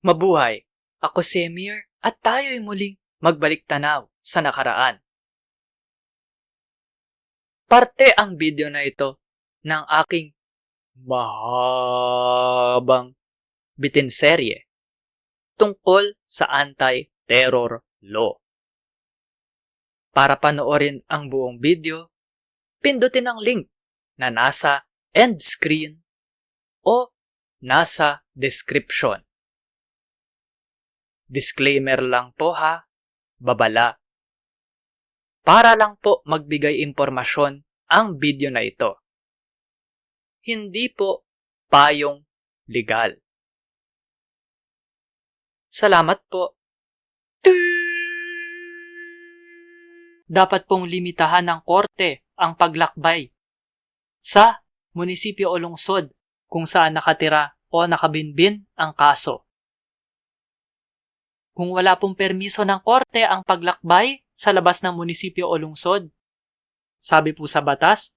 Mabuhay! Ako si Emir at tayo'y muling magbalik tanaw sa nakaraan. Parte ang video na ito ng aking mahabang bitinserye tungkol sa anti-terror law. Para panoorin ang buong video, pindutin ang link na nasa end screen o nasa description. Disclaimer lang po ha, babala. Para lang po magbigay impormasyon ang video na ito. Hindi po payong legal. Salamat po. Dapat pong limitahan ng korte ang paglakbay sa munisipyo o lungsod kung saan nakatira o nakabinbin ang kaso. Kung wala pong permiso ng korte ang paglakbay sa labas ng munisipyo o lungsod, sabi po sa batas,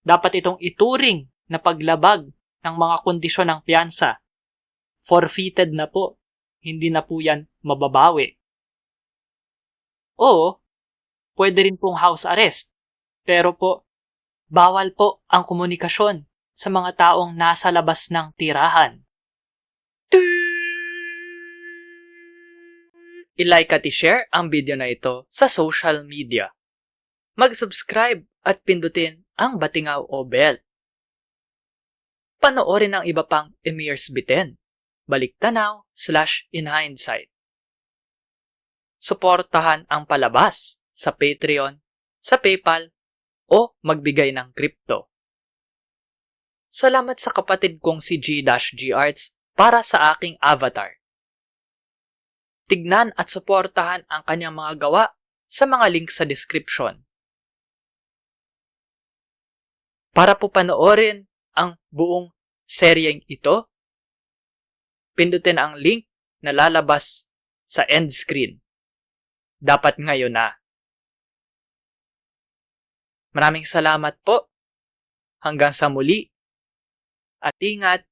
dapat itong ituring na paglabag ng mga kondisyon ng piyansa. Forfeited na po, hindi na po yan mababawi. O, pwede rin pong house arrest, pero po, bawal po ang komunikasyon sa mga taong nasa labas ng tirahan. I-like at i-share ang video na ito sa social media. Mag-subscribe at pindutin ang batingaw o bell. Panoorin ang iba pang Emir's Bitin, baliktanaw/inhindsight. Suportahan ang palabas sa Patreon, sa PayPal, o magbigay ng crypto. Salamat sa kapatid kong si G-G Arts para sa aking avatar. Tignan at suportahan ang kanyang mga gawa sa mga link sa description. Para po panoorin ang buong seryeng ito, pindutin ang link na lalabas sa end screen. Dapat ngayon na. Maraming salamat po. Hanggang sa muli. At ingat.